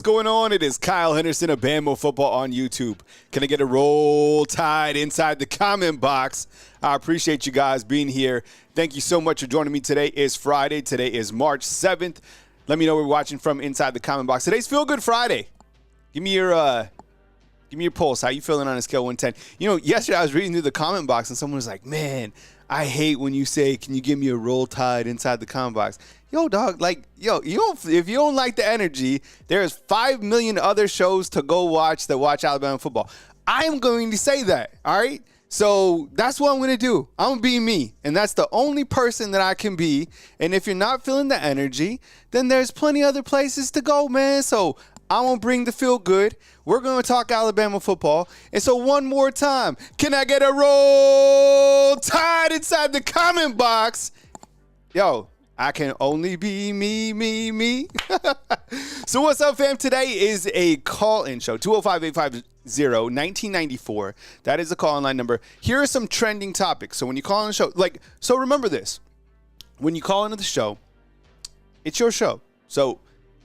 What's going on? It is Kyle Henderson of Bama Football on YouTube. Can I get a roll tide inside the comment box? I appreciate you guys being here. Thank you so much for joining me. Today is Friday. Today is March 7th. Let me know where you're watching from inside the comment box. Today's Feel Good Friday. Give me your pulse. How you feeling on a scale of 1 to 10? You know, yesterday I was reading through the comment box and someone was like, man, I hate when you say, can you give me a roll tide inside the comment box? Yo, dog, if you don't like the energy, there's 5 million other shows to go watch that watch Alabama football. I am going to say that, all right? So that's what I'm going to do. I'm going to be me, and that's the only person that I can be. And if you're not feeling the energy, then there's plenty other places to go, man. So I'm going to bring the feel good. We're going to talk Alabama football. And so one more time, can I get a roll tide inside the comment box? Yo, I can only be me. So what's up, fam? Today is a call-in show, 205-850-1994. That is the call-in line number. Here are some trending topics. So when you call in the show, so remember this. When you call into the show, it's your show. So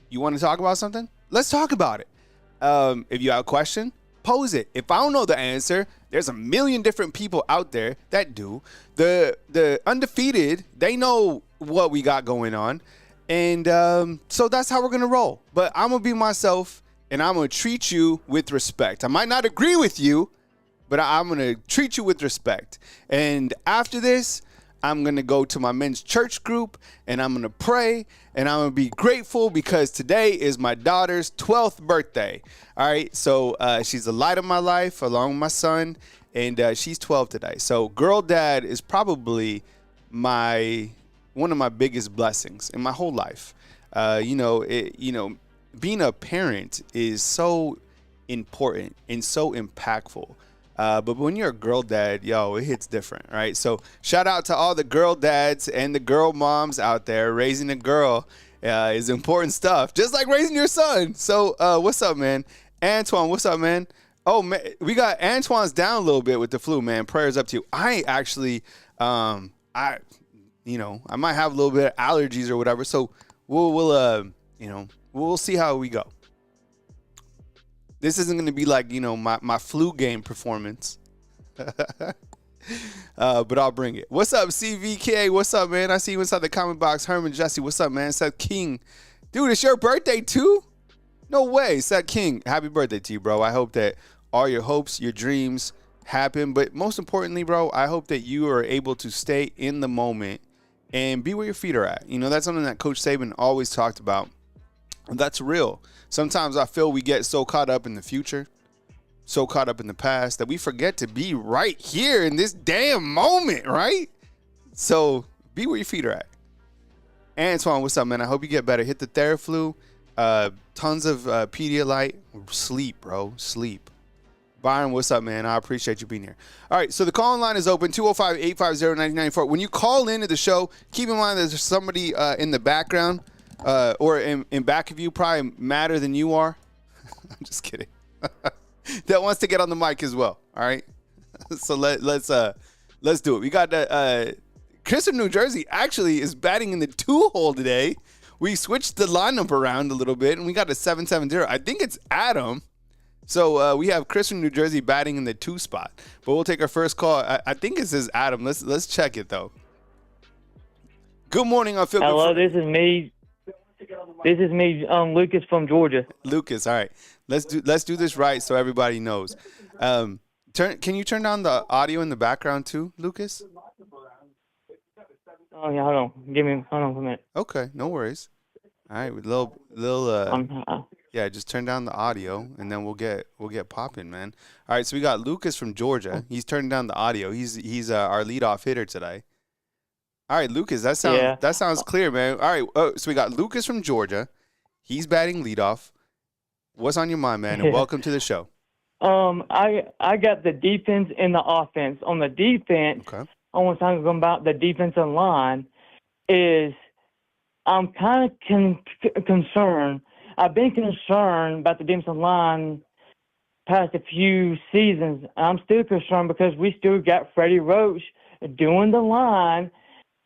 you want to talk about something? Let's talk about it. If you have a question, pose it. If I don't know the answer, there's a million different people out there that do. The undefeated, they know what we got going on. And so that's how we're going to roll. But I'm going to be myself, and I'm going to treat you with respect. I might not agree with you, but I'm going to treat you with respect. And after this, I'm going to go to my men's church group, and I'm going to pray, and I'm going to be grateful because today is my daughter's 12th birthday. All right, so she's the light of my life along with my son, and she's 12 today. So girl dad is probably one of my biggest blessings in my whole life. Being a parent is so important and so impactful. But when you're a girl dad, it hits different, right? So shout out to all the girl dads and the girl moms out there. Raising a girl is important stuff, just like raising your son. So what's up, man? Antoine, what's up, man? Oh, man, we got Antoine's down a little bit with the flu, man. Prayers up to you. I actually, I might have a little bit of allergies or whatever. So we'll see how we go. This isn't going to be like, my flu game performance. But I'll bring it. What's up, CVK? What's up, man? I see you inside the comment box. Herman Jesse, what's up, man? Seth King. Dude, it's your birthday too? No way. Seth King, happy birthday to you, bro. I hope that all your hopes, your dreams happen. But most importantly, bro, I hope that you are able to stay in the moment and be where your feet are at. That's something that Coach Saban always talked about. And that's real. Sometimes I feel we get so caught up in the future, so caught up in the past, that we forget to be right here in this damn moment, right? So be where your feet are at. Antoine, what's up, man? I hope you get better. Hit the Theraflu. Tons of Pedialyte. Sleep, bro. Sleep. Byron, what's up, man? I appreciate you being here. All right, so the call-in line is open, 205-850-1994. When you call into the show, keep in mind there's somebody in the background or in back of you, probably madder than you are. I'm just kidding. That wants to get on the mic as well. All right. So let's do it. We got Chris from New Jersey actually is batting in the 2-hole today. We switched the lineup around a little bit, and we got a 770. I think it's Adam. So we have Chris from New Jersey batting in the 2 spot. But we'll take our first call. I think it says Adam. Let's check it though. Good morning. I feel Hello, this is me. This is me, Lucas from Georgia. Lucas, all right. Let's do this right so everybody knows. Can you turn down the audio in the background too, Lucas? Oh yeah, hold on. Hold on for a minute. Okay, no worries. All right, just turn down the audio and then we'll get popping, man. All right, so we got Lucas from Georgia. He's turning down the audio. He's our leadoff hitter today. All right, Lucas, that sounds clear, man. All right, so we got Lucas from Georgia. He's batting leadoff. What's on your mind, man? And welcome to the show. I got the defense and the offense. On the defense, okay. I want to talk about the defensive line. I'm kind of concerned. I've been concerned about the defensive line past a few seasons. I'm still concerned because we still got Freddie Roach doing the line.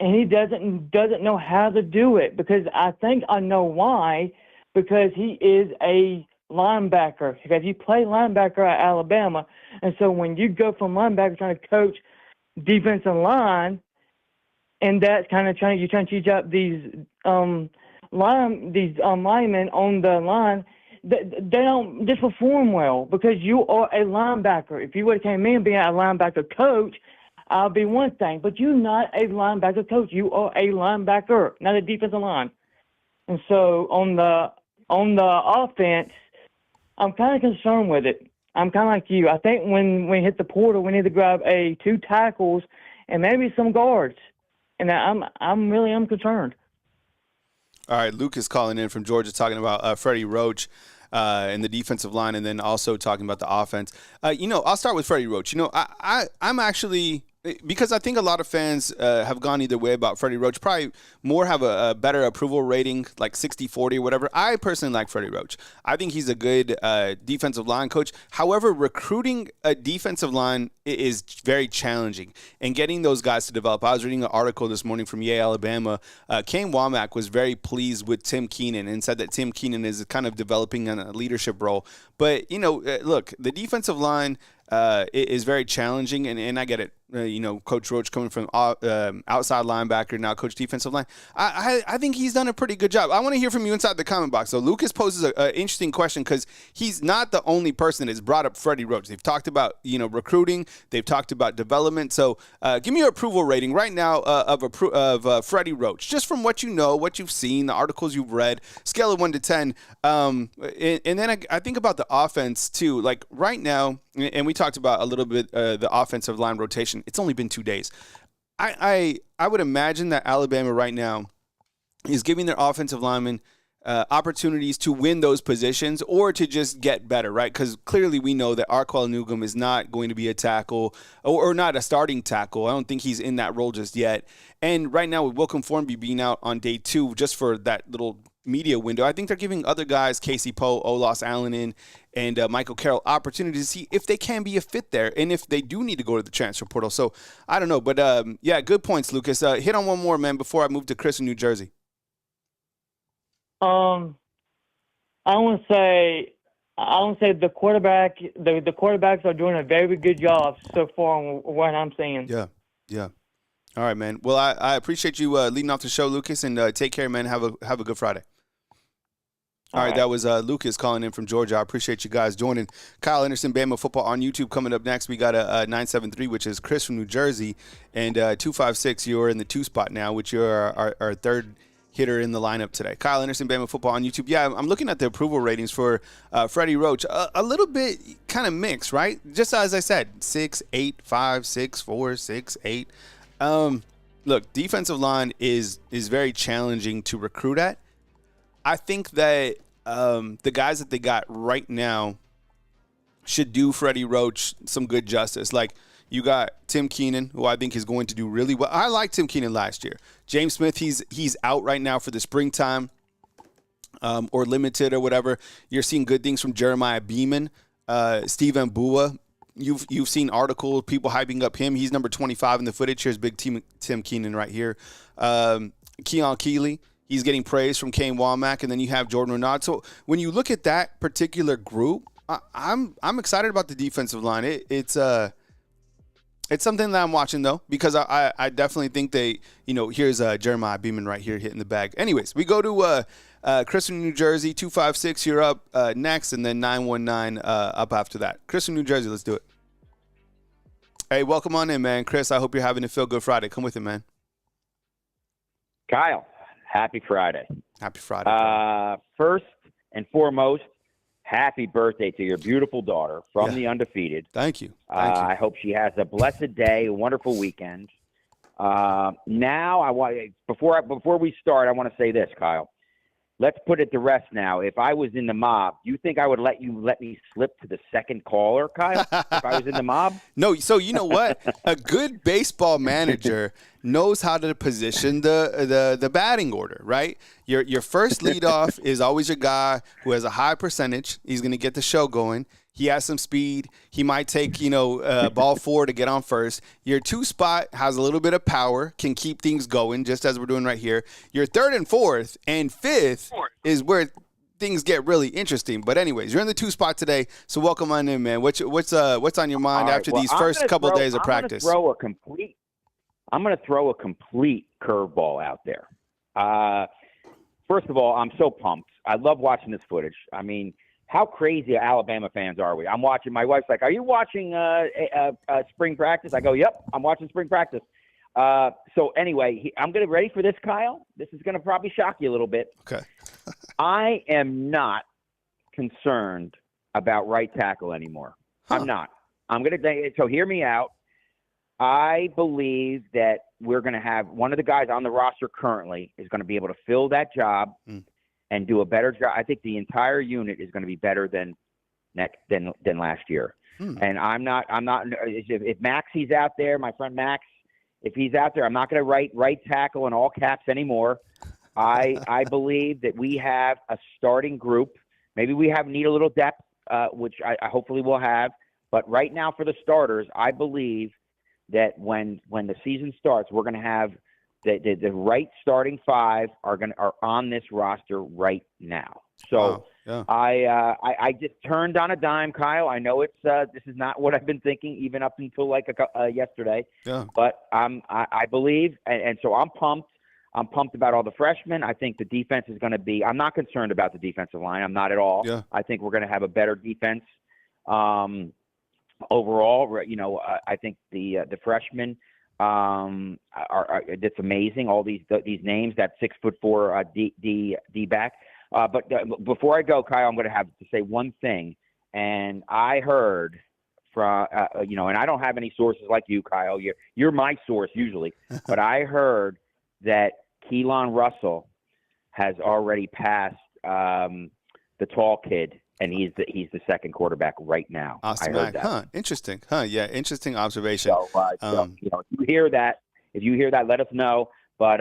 And he doesn't know how to do it, because I think I know why. because he is a linebacker. Because you play linebacker at Alabama, and so when you go from linebacker trying to coach defensive line, and that's kind of you're trying to teach up these linemen on the line, they don't just perform well because you are a linebacker. If you would have came in being a linebacker coach, I'll be one thing, but you're not a linebacker coach. You are a linebacker, not a defensive line. And so on the offense, I'm kind of concerned with it. I'm kind of like you. I think when we hit the portal, we need to grab 2 tackles and maybe some guards. And I'm concerned. All right, Luke is calling in from Georgia talking about Freddie Roach and the defensive line, and then also talking about the offense. I'll start with Freddie Roach. I'm actually, because I think a lot of fans have gone either way about Freddie Roach, probably more have a better approval rating, like 60-40 or whatever. I personally like Freddie Roach. I think he's a good defensive line coach. However, recruiting a defensive line is very challenging, and getting those guys to develop. I was reading an article this morning from Yale, Alabama. Kane Womack was very pleased with Tim Keenan and said that Tim Keenan is kind of developing in a leadership role. But, look, the defensive line is very challenging, and I get it. Coach Roach coming from outside linebacker, now coach defensive line. I think he's done a pretty good job. I want to hear from you inside the comment box. So Lucas poses an interesting question because he's not the only person that has brought up Freddie Roach. They've talked about recruiting. They've talked about development. So give me your approval rating right now of Freddie Roach, just from what you know, what you've seen, the articles you've read, scale of 1 to 10. And then I think about the offense too. Like right now, and we talked about a little bit the offensive line rotation. It's only been 2 days. I would imagine that Alabama right now is giving their offensive linemen opportunities to win those positions or to just get better, right? Because clearly we know that Arquel Newcomb is not going to be a tackle or not a starting tackle. I don't think he's in that role just yet. And right now with Wilcom Formby being out on day 2 just for that little media window, I think they're giving other guys, Casey Poe, Olas Allen, and Michael Carroll, opportunities to see if they can be a fit there and if they do need to go to the transfer portal. So I don't know, but good points, Lucas. Hit on one more, man, before I move to Chris in New Jersey. I want to say the quarterbacks are doing a very good job so far on what I'm seeing. Yeah. All right, man. Well, I appreciate you leading off the show, Lucas, and take care, man. Have a good Friday. All right, that was Lucas calling in from Georgia. I appreciate you guys joining. Kyle Anderson, Bama Football on YouTube. Coming up next, we got a 973, which is Chris from New Jersey, and 256, you're in the 2 spot now, which you're our third hitter in the lineup today. Kyle Anderson, Bama Football on YouTube. Yeah, I'm looking at the approval ratings for Freddie Roach. A little bit kind of mixed, right? Just as I said, 6, 8, 5, 6, 4, 6, 8. Look, defensive line is very challenging to recruit at. I think that the guys that they got right now should do Freddie Roach some good justice. Like, you got Tim Keenan, who I think is going to do really well. I liked Tim Keenan last year. James Smith, he's out right now for the springtime or limited or whatever. You're seeing good things from Jeremiah Beeman, Steve Mbua. You've seen articles, people hyping up him. He's number 25 in the footage. Here's big Tim Keenan right here. Keon Keeley, he's getting praise from Kane Womack, and then you have Jordan Renaud. So when you look at that particular group, I'm excited about the defensive line. It's something that I'm watching, though, because I definitely think here's Jeremiah Beeman right here hitting the bag. Anyways, we go to Chris from New Jersey, 256, you're up next, and then 919 up after that. Chris from New Jersey, let's do it. Hey, welcome on in, man. Chris, I hope you're having a feel-good Friday. Come with it, man. Kyle, happy Friday. Happy Friday. First and foremost, happy birthday to your beautiful daughter from the Undefeated. Thank you. I hope she has a blessed day, a wonderful weekend. Now, before we start, I want to say this, Kyle. Let's put it to rest now. If I was in the mob, do you think I would let me slip to the second caller, Kyle, if I was in the mob? No, so you know what? A good baseball manager knows how to position the batting order, right? Your first leadoff is always your guy who has a high percentage. He's going to get the show going. He has some speed. He might take, ball 4 to get on first. Your 2 spot has a little bit of power, can keep things going, just as we're doing right here. Your 3rd and 4th and 5th is where things get really interesting. But anyways, you're in the 2 spot today, so welcome on in, man. What's on your mind after these first couple days of practice? I'm going to throw a complete curveball out there. First of all, I'm so pumped. I love watching this footage. I mean, how crazy Alabama fans are we? I'm watching. My wife's like, "Are you watching spring practice?" I go, "Yep, I'm watching spring practice." So anyway, I'm going to ready for this, Kyle. This is going to probably shock you a little bit. Okay. I am not concerned about right tackle anymore. Huh. I'm not. I'm going to – so hear me out. I believe that we're going to have one of the guys on the roster currently is going to be able to fill that job and do a better job. I think the entire unit is going to be better than last year. And I'm not – if Maxie's out there, my friend Max, if he's out there, I'm not going to write right tackle in all caps anymore. I believe that we have a starting group. Maybe we need a little depth, which I hopefully will have. But right now for the starters, I believe that when the season starts, we're going to have the right starting 5 are on this roster right now. So yeah. I just turned on a dime, Kyle. I know this is not what I've been thinking even up until like yesterday. Yeah. But I believe, and so I'm pumped. I'm pumped about all the freshmen. I think the defense is going to be – I'm not concerned about the defensive line. I'm not at all. Yeah. I think we're going to have a better defense overall. You know, I think the freshmen it's amazing, all these names, that 6'4" D back. But before I go, Kyle, I'm going to have to say one thing. And I heard from and I don't have any sources like you, Kyle. You're my source usually. But I heard that Keelan Russell has already passed the tall kid, and he's the second quarterback right now. Awesome. I heard that. Huh. Interesting. Huh. Yeah. Interesting observation. So, if you hear that, let us know. But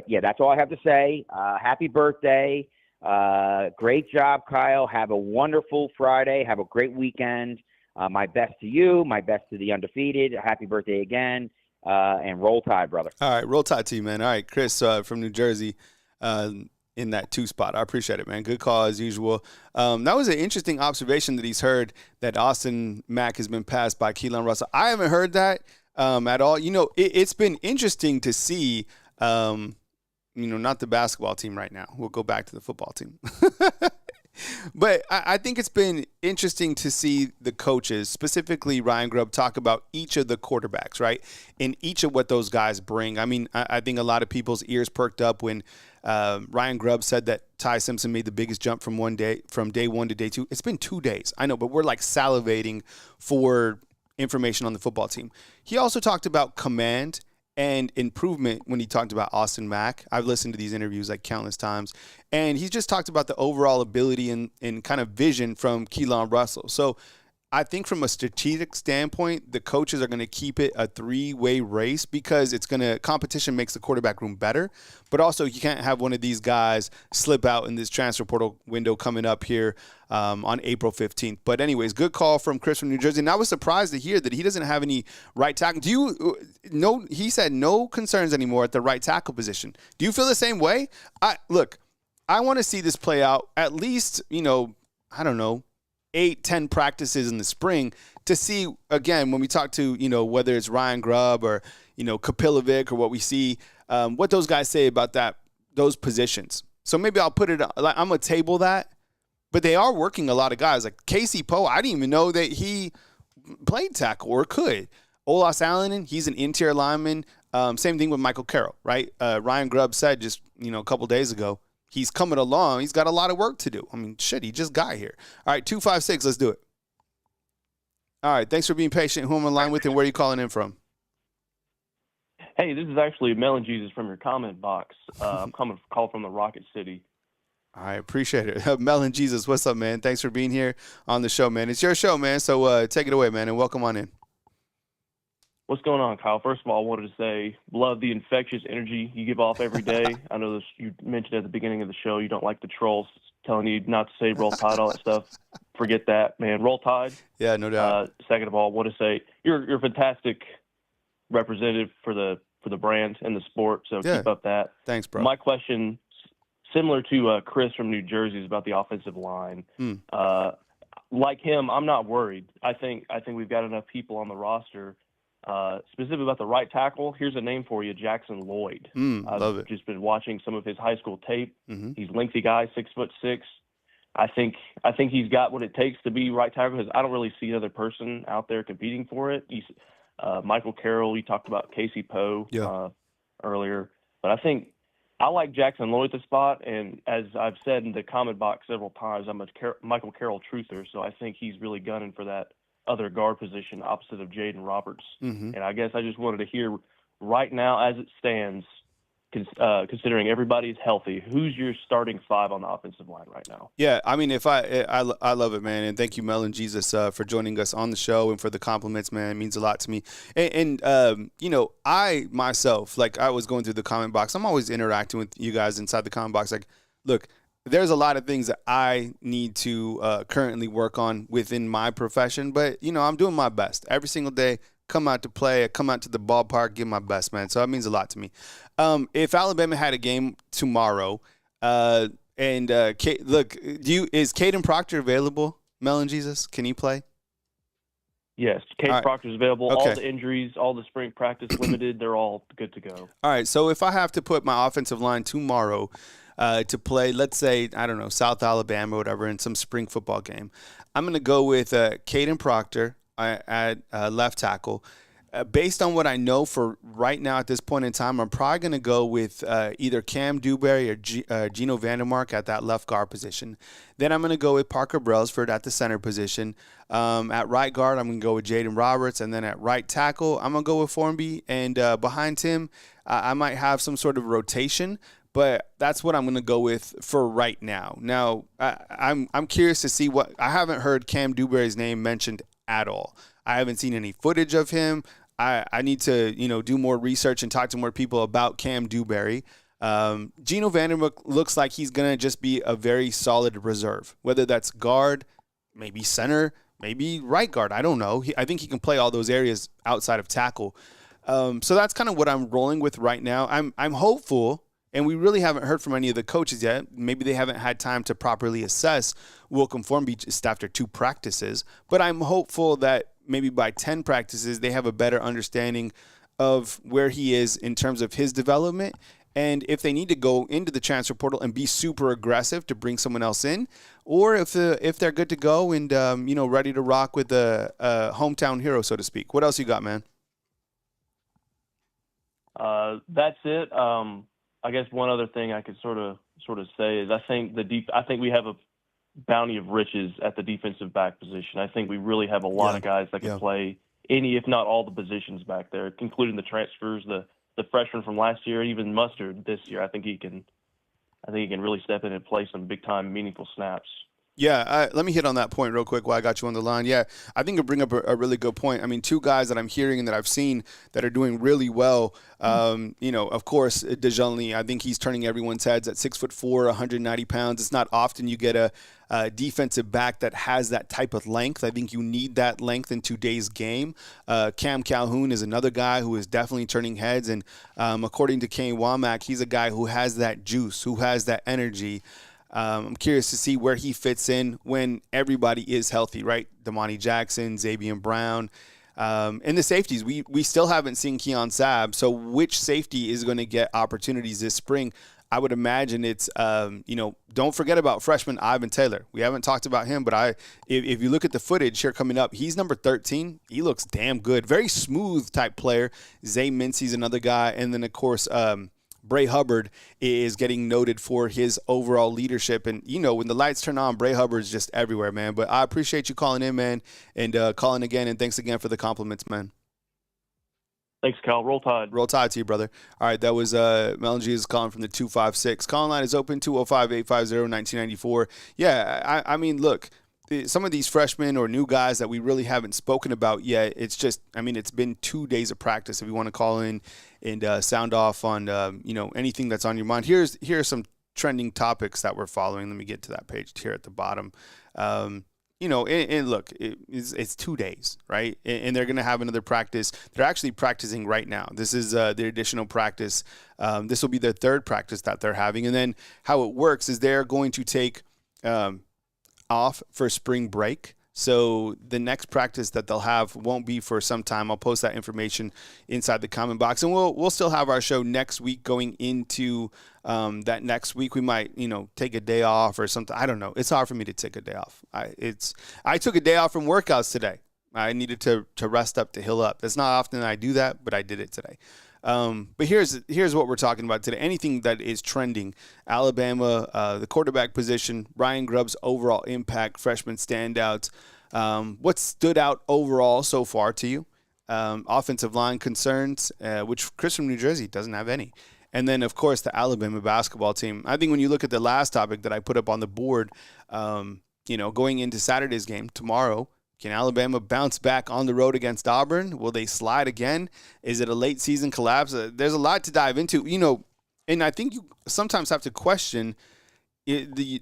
yeah, that's all I have to say. Happy birthday. Great job, Kyle. Have a wonderful Friday. Have a great weekend. My best to you. My best to the undefeated. Happy birthday again. And roll tide, brother. All right. Roll tide to you, man. All right. Chris from New Jersey in that 2 spot. I appreciate it, man. Good call as usual. That was an interesting observation that he's heard that Austin Mack has been passed by Keelan Russell. I haven't heard that at all. You know, it's been interesting to see, not the basketball team right now. We'll go back to the football team. But I think it's been interesting to see the coaches, specifically Ryan Grubb, talk about each of the quarterbacks, right, and each of what those guys bring. I mean, I think a lot of people's ears perked up when Ryan Grubb said that Ty Simpson made the biggest jump from day 1 to day 2. It's been 2 days. I know, but we're like salivating for information on the football team. He also talked about command and improvement when he talked about Austin Mack. I've listened to these interviews like countless times, and he's just talked about the overall ability and kind of vision from Keelan Russell. So I think from a strategic standpoint, the coaches are going to keep it a 3-way race because competition makes the quarterback room better. But also you can't have one of these guys slip out in this transfer portal window coming up here on April 15th. But anyways, good call from Chris from New Jersey. And I was surprised to hear that he doesn't have any right tackle. Do you know, he said no concerns anymore at the right tackle position. Do you feel the same way? I want to see this play out at least, I don't know, 8-10 practices in the spring to see, again, when we talk to, whether it's Ryan Grubb or, Kapilovic or what we see, what those guys say about those positions. So maybe I'll put it, I'm going to table that, but they are working a lot of guys. Like Casey Poe, I didn't even know that he played tackle or could. Olas Allen, he's an interior lineman. Same thing with Michael Carroll, right? Ryan Grubb said just, a couple days ago, he's coming along. He's got a lot of work to do. I mean, shit, he just got here. All right, 256, let's do it. All right, thanks for being patient. Who am I on line with and where are you calling in from? Hey, this is actually Melon Jesus from your comment box. I'm calling from the Rocket City. I appreciate it. Melon Jesus, what's up, man? Thanks for being here on the show, man. It's your show, man, so take it away, man, and welcome on in. What's going on, Kyle? First of all, I wanted to say, love the infectious energy you give off every day. I know this, you mentioned at the beginning of the show you don't like the trolls telling you not to say Roll Tide, all that stuff. Forget that, man. Roll Tide. Yeah, no doubt. Second of all, I want to say you're a fantastic representative for the brand and the sport, so yeah. keep up that. Thanks, bro. My question, similar to Chris from New Jersey is about the offensive line. Like him, I'm not worried. I think we've got enough people on the roster. Specifically about the right tackle, here's a name for you, Jackson Lloyd. Love it. I've just been watching some of his high school tape. Mm-hmm. He's a lengthy guy, 6'6". I think he's got what it takes to be right tackle because I don't really see another person out there competing for it. He's Michael Carroll. You talked about Casey Poe earlier, but I think I like Jackson Lloyd at the spot. And as I've said in the comment box several times, I'm a Michael Carroll truther, so I think he's really gunning for that other guard position opposite of Jaden Roberts. Mm-hmm. And I guess I just wanted to hear right now as it stands, considering everybody's healthy, who's your starting five on the offensive line right now? Yeah, I mean, I love it, man, and thank you, Mel and Jesus, for joining us on the show and for the compliments, man. It means a lot to me. And you know, I myself, like I was going through the comment box, I'm always interacting with you guys inside the comment box. Like, look, there's a lot of things that I need to currently work on within my profession, but you know, I'm doing my best every single day. Come out to play, come out to the ballpark, give my best, man. So that means a lot to me. If Alabama had a game tomorrow, look, is Caden Proctor available? Mel and Jesus, can he play? Yes, Caden Proctor's available. Okay. All the injuries, all the spring practice limited, they're all good to go. All right, so if I have to put my offensive line tomorrow to play, let's say, I don't know, South Alabama or whatever, in some spring football game, I'm going to go with Caden Proctor at left tackle. Based on what I know for right now at this point in time, I'm probably going to go with either Cam Dewberry or Gino Vandermark at that left guard position. Then I'm going to go with Parker Brailsford at the center position. At right guard, I'm going to go with Jaden Roberts. And then at right tackle, I'm going to go with Formby. And behind him, I might have some sort of rotation. But that's what I'm going to go with for right now. Now, I'm curious to see what – I haven't heard Cam Dewberry's name mentioned at all. I haven't seen any footage of him. I need to, you know, do more research and talk to more people about Cam Dewberry. Gino Vandermark looks like he's going to just be a very solid reserve, whether that's guard, maybe center, maybe right guard. I don't know. I think he can play all those areas outside of tackle. So that's kind of what I'm rolling with right now. I'm hopeful, and we really haven't heard from any of the coaches yet. Maybe they haven't had time to properly assess Wilcom Formby just after 2 practices. But I'm hopeful that maybe by 10 practices, they have a better understanding of where he is in terms of his development. And if they need to go into the transfer portal and be super aggressive to bring someone else in, or if they're good to go and, you know, ready to rock with a hometown hero, so to speak. What else you got, man? That's it. I guess one other thing I could sort of say is I think we have a bounty of riches at the defensive back position. I think we really have a lot of guys that can play any, if not all, the positions back there, including the transfers, the freshman from last year, even Mustard this year. I think he can really step in and play some big time, meaningful snaps. Yeah, let me hit on that point real quick while I got you on the line. Yeah, I think you bring up a really good point. I mean, 2 guys that I'm hearing and that I've seen that are doing really well. You know, of course, DeJounte, I think he's turning everyone's heads at 6'4", 190 pounds. It's not often you get a defensive back that has that type of length. I think you need that length in today's game. Cam Calhoun is another guy who is definitely turning heads. And according to Kane Womack, he's a guy who has that juice, who has that energy. I'm curious to see where he fits in when everybody is healthy, right? Damani Jackson, Xavier Brown. And the safeties, we still haven't seen Keon Sabb. So which safety is going to get opportunities this spring? I would imagine it's, you know, don't forget about freshman Ivan Taylor. We haven't talked about him, but if you look at the footage here coming up, he's number 13. He looks damn good. Very smooth type player. Zay Mincy's another guy. And then, of course, Bray Hubbard is getting noted for his overall leadership. And, you know, when the lights turn on, Bray Hubbard is just everywhere, man. But I appreciate you calling in, man, and calling again. And thanks again for the compliments, man. Thanks, Cal. Roll Tide. Roll Tide to you, brother. All right, that was Mel and Jesus calling from the 256. Calling line is open, 205-850-1994. Yeah, I mean, look, some of these freshmen or new guys that we really haven't spoken about yet, it's just, I mean, it's been 2 days of practice. If you want to call in and sound off on, you know, anything that's on your mind. Here are some trending topics that we're following. Let me get to that page here at the bottom. and look, it's 2 days, right? And they're going to have another practice. They're actually practicing right now. This is their additional practice. This will be their third practice that they're having. And then how it works is they're going to take off for spring break. So the next practice that they'll have won't be for some time. I'll post that information inside the comment box, and we'll still have our show next week. Going into that next week, we might take a day off or something. I don't know. It's hard for me to take a day off. I took a day off from workouts today. I needed to rest up, to heal up. It's not often that I do that, but I did it today. But here's what we're talking about today. Anything that is trending: Alabama, the quarterback position, Ryan Grubb's overall impact, freshman standouts. What stood out overall so far to you? Offensive line concerns, which Chris from New Jersey doesn't have any. And then, of course, the Alabama basketball team. I think when you look at the last topic that I put up on the board, going into Saturday's game tomorrow, can Alabama bounce back on the road against Auburn? Will they slide again? Is it a late season collapse? There's a lot to dive into, and I think you sometimes have to question the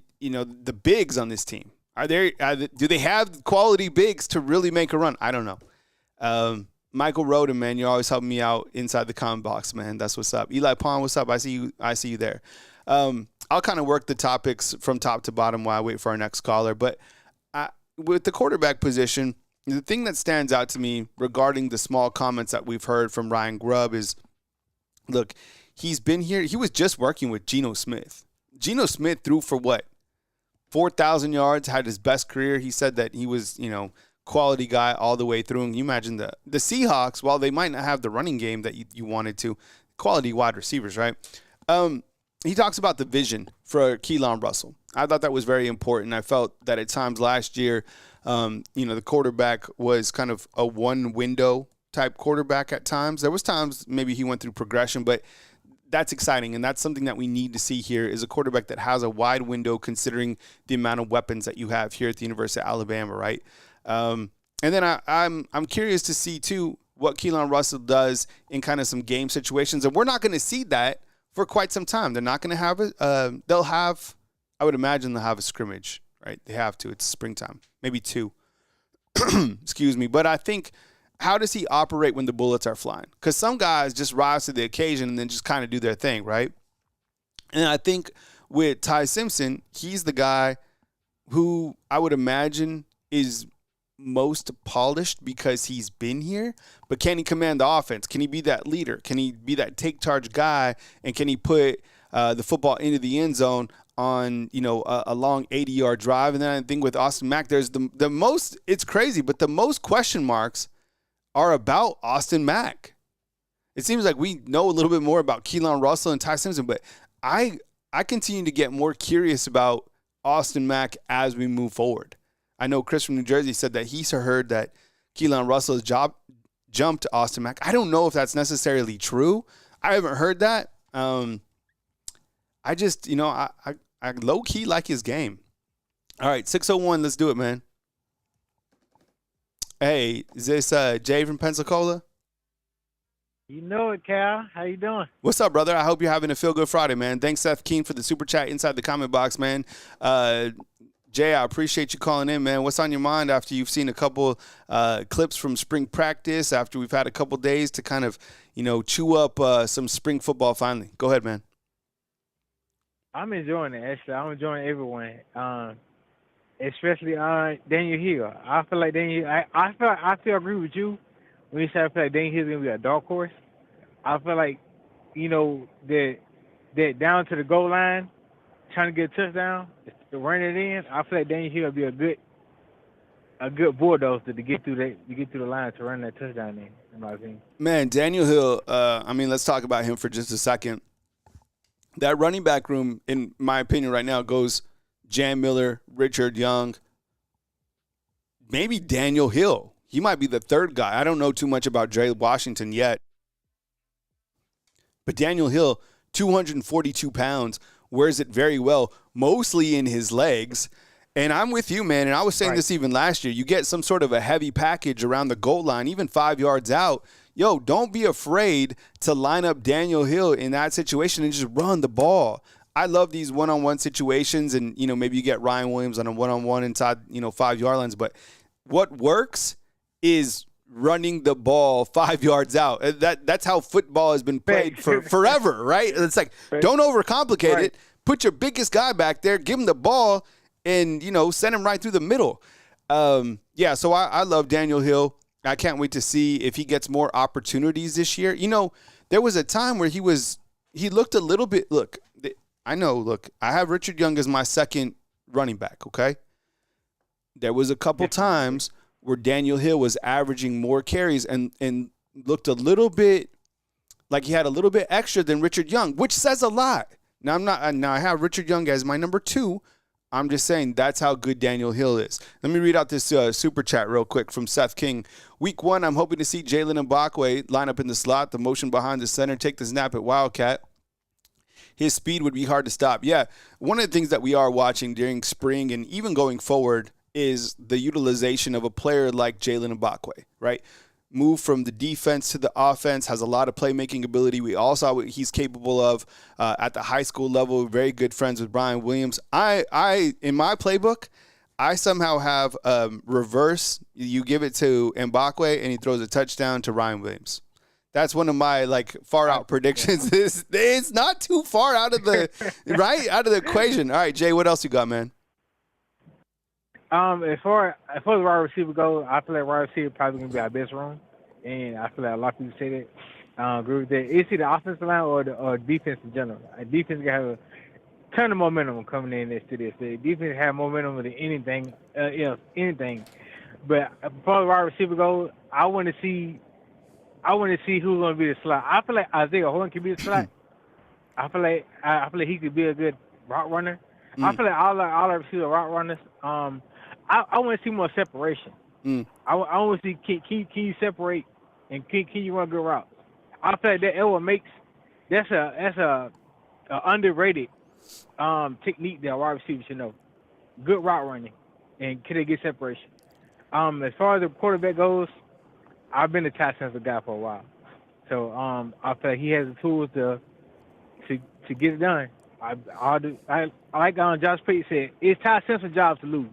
bigs on this team. Do they have quality bigs to really make a run? I don't know. Michael Roden, man, you're always helping me out inside the comment box, man. That's what's up. Eli Pond, what's up? I see you there. I'll kind of work the topics from top to bottom while I wait for our next caller, but with the quarterback position, the thing that stands out to me regarding the small comments that we've heard from Ryan Grubb is, look, he's been here. He was just working with Geno Smith. Geno Smith threw for 4,000 yards, had his best career. He said that he was, quality guy all the way through. And you imagine the Seahawks, while they might not have the running game that you wanted to, quality wide receivers, right? He talks about the vision for Keelan Russell. I thought that was very important. I felt that at times last year, the quarterback was kind of a one-window type quarterback at times. There was times maybe he went through progression, but that's exciting, and that's something that we need to see here is a quarterback that has a wide window considering the amount of weapons that you have here at the University of Alabama, right? And then I'm curious to see, too, what Keelan Russell does in kind of some game situations, and we're not going to see that for quite some time. They're not going to have it. I would imagine they'll have a scrimmage, right? They have to. It's springtime. Maybe 2. Excuse me. But I think, how does he operate when the bullets are flying? Because some guys just rise to the occasion and then just kind of do their thing, right? And I think with Ty Simpson, he's the guy who I would imagine is most polished because he's been here. But can he command the offense? Can he be that leader? Can he be that take charge guy? And can he put the football into the end zone on a long 80-yard drive? And then I think with Austin Mack, there's the most. It's crazy, but the most question marks are about Austin Mack. It seems like we know a little bit more about Keelan Russell and Ty Simpson, but I continue to get more curious about Austin Mack as we move forward. I know Chris from New Jersey said that he's heard that Keelan Russell has jumped Austin Mack. I don't know if that's necessarily true. I haven't heard that. I just, I low-key like his game. All right, 601, let's do it, man. Hey, is this Jay from Pensacola? You know it, Cal. How you doing? What's up, brother? I hope you're having a feel-good Friday, man. Thanks, Seth Keen, for the super chat inside the comment box, man. Jay, I appreciate you calling in, man. What's on your mind after you've seen a couple clips from spring practice, after we've had a couple days to kind of, chew up some spring football finally? Go ahead, man. I'm enjoying it, actually. I'm enjoying everyone, especially Daniel Hill. I feel like I agree with you when you say I feel like Daniel Hill's going to be a dark horse. I feel like, that down to the goal line, trying to get a touchdown, to run it in, I feel like Daniel Hill will be a good bulldozer to get through the line to run that touchdown in my opinion. Man, Daniel Hill, let's talk about him for just a second. That running back room, in my opinion right now, goes Jam Miller, Richard Young, maybe Daniel Hill. He might be the third guy. I don't know too much about Dre Washington yet. But Daniel Hill, 242 pounds, wears it very well, mostly in his legs. And I'm with you, man. And I was saying this even last year. You get some sort of a heavy package around the goal line, even 5 yards out. Yo, don't be afraid to line up Daniel Hill in that situation and just run the ball. I love these one-on-one situations, and maybe you get Ryan Williams on a one-on-one inside 5-yard lines. But what works is running the ball 5 yards out. That's how football has been played for forever, right? It's like don't overcomplicate it. Put your biggest guy back there, give him the ball, and send him right through the middle. So I love Daniel Hill. I can't wait to see if he gets more opportunities this year. There was a time where he looked a little bit. Look, I have Richard Young as my second running back. Okay, there was a couple times where Daniel Hill was averaging more carries and looked a little bit like he had a little bit extra than Richard Young, which says a lot. Now I have Richard Young as my number 2. I'm just saying that's how good Daniel Hill is. Let me read out this super chat real quick from Seth King. Week 1, I'm hoping to see Jalen Mbakwe line up in the slot, the motion behind the center, take the snap at Wildcat. His speed would be hard to stop. Yeah, one of the things that we are watching during spring and even going forward is the utilization of a player like Jalen Mbakwe, right? Move from the defense to the offense, has a lot of playmaking ability. We all saw what he's capable of at the high school level. Very good friends with Brian Williams. I in my playbook, I somehow have reverse. You give it to Mbakwe and he throws a touchdown to Ryan Williams. That's one of my far out predictions. It's not too far out of the out of the equation. All right, Jay, what else you got, man? As far as the wide receiver goes, I feel like wide receiver probably gonna be our best room, and I feel like a lot of people say that. Agree with that. It's either offensive line or defense in general. Defense gonna have a ton of momentum coming in to this. The defense have momentum with anything. But as far as the wide receiver goes, I want to see who's gonna be the slot. I feel like Isaiah Horton can be the slot. I feel like he could be a good route runner. I feel like all our receiver route runners. I want to see more separation. I want to see can you separate and can you run good routes? I feel like that's a underrated technique that a wide receiver should know. Good route running, and can they get separation? As far as the quarterback goes, I've been a Ty Simpson guy for a while, so I feel like he has the tools to get it done. I like Josh Pate said, it's Ty Simpson's job to lose.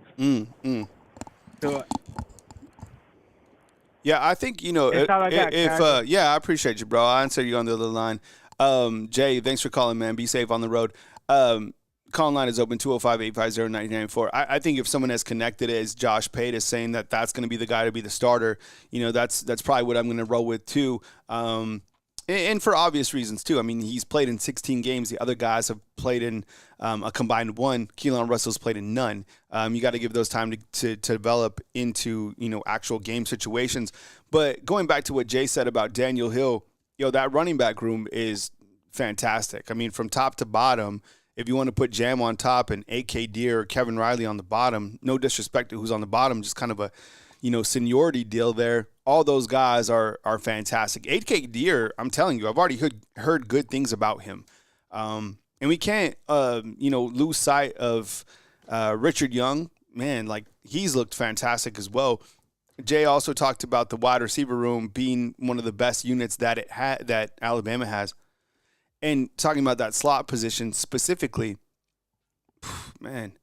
So, yeah, I think that's all I got, I appreciate you, bro. I'll answer you on the other line. Jay, thanks for calling, man. Be safe on the road. Call line is open 205-850-9994. I think if someone as connected as Josh Pate is saying that that's going to be the guy to be the starter, that's probably what I'm going to roll with too. And for obvious reasons, too. I mean, he's played in 16 games. The other guys have played in a combined 1. Keelan Russell's played in none. You got to give those time to develop into, actual game situations. But going back to what Jay said about Daniel Hill, that running back room is fantastic. I mean, from top to bottom, if you want to put Jam on top and A.K. Deer or Kevin Riley on the bottom, no disrespect to who's on the bottom, just kind of a, seniority deal there. All those guys are fantastic. 8K Deer, I'm telling you, I've already heard good things about him. And we can't, lose sight of Richard Young. Man, he's looked fantastic as well. Jay also talked about the wide receiver room being one of the best units that that Alabama has. And talking about that slot position specifically, man,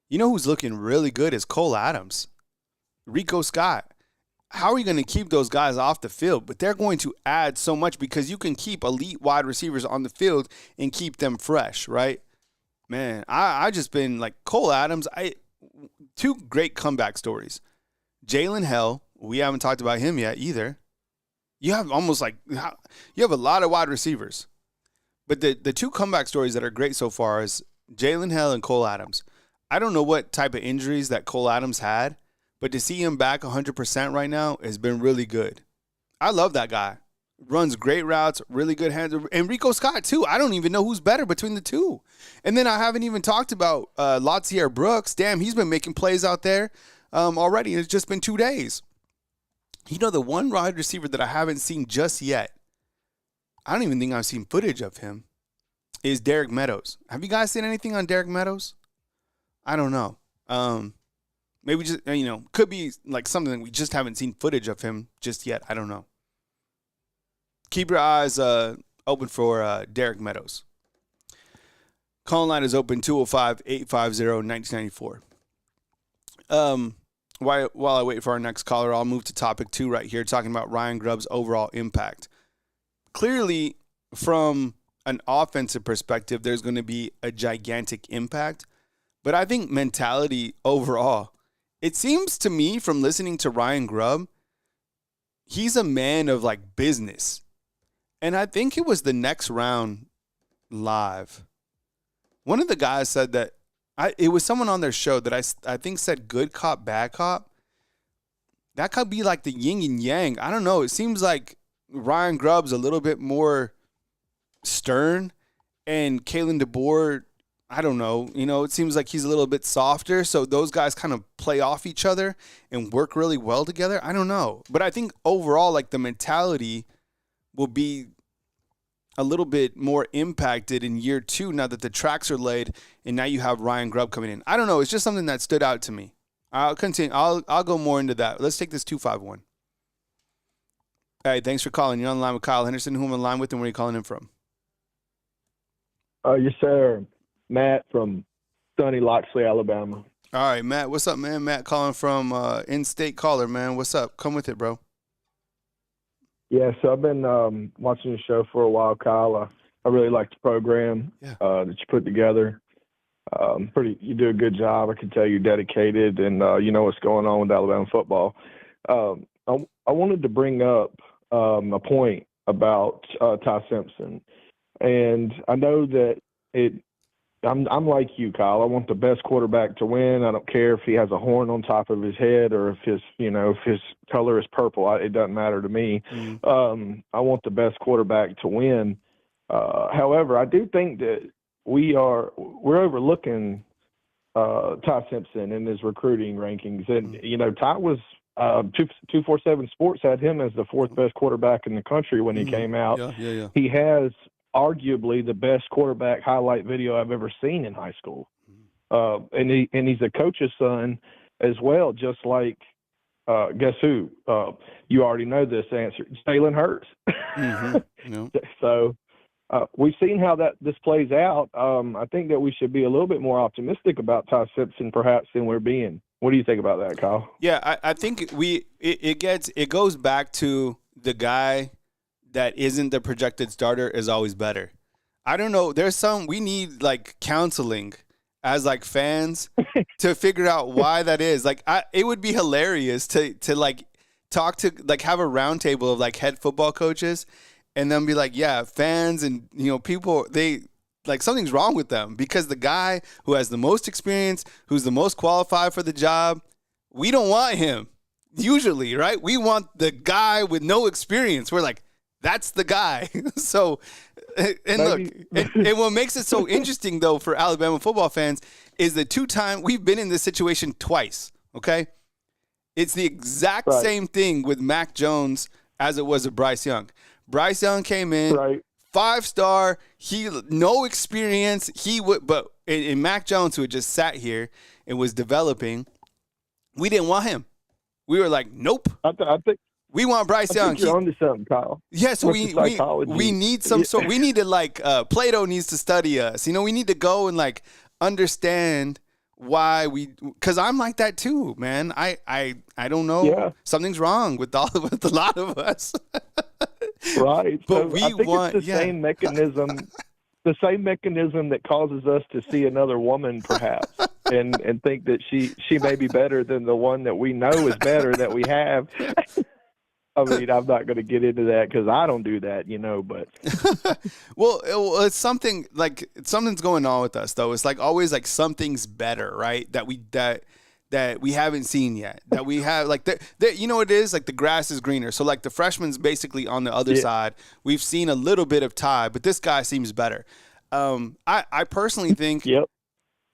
who's looking really good is Cole Adams, Rico Scott. How are you going to keep those guys off the field? But they're going to add so much because you can keep elite wide receivers on the field and keep them fresh, right? Man, I just been Cole Adams. 2 great comeback stories. Jalen Hell, we haven't talked about him yet either. You have you have a lot of wide receivers. But the 2 comeback stories that are great so far is Jalen Hell and Cole Adams. I don't know what type of injuries that Cole Adams had, but to see him back 100% right now has been really good. I love that guy. Runs great routes, really good hands. And Rico Scott, too. I don't even know who's better between the 2. And then I haven't even talked about Latsier Brooks. Damn, he's been making plays out there already. It's just been 2 days. The one wide receiver that I haven't seen just yet, I don't even think I've seen footage of him, is Derek Meadows. Have you guys seen anything on Derek Meadows? I don't know. Maybe just, could be something that we just haven't seen footage of him just yet. I don't know. Keep your eyes open for Derek Meadows. Call line is open 205-850-1994. While I wait for our next caller, I'll move to topic 2 right here, talking about Ryan Grubb's overall impact. Clearly, from an offensive perspective, there's going to be a gigantic impact. But I think mentality overall, it seems to me from listening to Ryan Grubb, he's a man of like business. And I think it was the Next Round Live. One of the guys said that it was someone on their show that I think said good cop, bad cop. That could be like the yin and yang. I don't know. It seems like Ryan Grubb's a little bit more stern, and Kalen DeBoer, I don't know. It seems like he's a little bit softer. So those guys kind of play off each other and work really well together. I don't know. But I think overall, like the mentality will be a little bit more impacted in year 2 now that the tracks are laid and now you have Ryan Grubb coming in. I don't know. It's just something that stood out to me. I'll continue. I'll go more into that. Let's take this 251. Hey, thanks for calling. You're on the line with Kyle Henderson. Who am I on the line with and where are you calling in from? Yes, sir. Matt from sunny Loxley, Alabama. All right, Matt. What's up, man? Matt calling from in-state caller, man. What's up? Come with it, bro. Yeah, so I've been watching your show for a while, Kyle. I really like the program that you put together. You do a good job. I can tell you're dedicated and you know what's going on with Alabama football. I wanted to bring up a point about Ty Simpson. And I know that I'm like you, Kyle. I want the best quarterback to win. I don't care if he has a horn on top of his head or if his color is purple. It doesn't matter to me. I want the best quarterback to win. However, I do think that we're overlooking Ty Simpson in his recruiting rankings. And, Ty was 247 Sports had him as the 4th best quarterback in the country when he came out. Yeah. He has arguably the best quarterback highlight video I've ever seen in high school. And he's a coach's son as well, just like, guess who? You already know this answer. Jalen Hurts. So we've seen how this plays out. I think that we should be a little bit more optimistic about Ty Simpson perhaps than we're being. What do you think about that, Kyle? Yeah, I think it goes back to the guy that isn't the projected starter is always better. I don't know. We need like counseling as like fans to figure out why that is. Like, it would be hilarious to like talk to like have a roundtable of like head football coaches and then be like, yeah, fans and people, they like something's wrong with them because the guy who has the most experience, who's the most qualified for the job, we don't want him usually, right? We want the guy with no experience. We're like, that's the guy. So, and look, and what makes it so interesting, though, for Alabama football fans is we've been in this situation twice, okay? It's the exact same thing with Mac Jones as it was with Bryce Young. Bryce Young came in, 5-star, no experience. But in Mac Jones, who had just sat here and was developing, we didn't want him. We were like, nope. I think we want Bryce Young. Think you're onto something, Kyle. Yeah, so we need some sort. We need to like Plato needs to study us. We need to go and like understand why because I'm like that too, man. I don't know. Yeah. Something's wrong with a lot of us. Right. But I think it's the same mechanism. The same mechanism that causes us to see another woman, perhaps, and think that she may be better than the one that we know is better that we have. I mean, I'm not going to get into that because I don't do that, but. Well, it's something like something's going on with us, though. It's like always like something's better, right? That we haven't seen yet. That we have like it is like the grass is greener. So like the freshman's basically on the other side. We've seen a little bit of Ty, but this guy seems better. I personally think. Yep.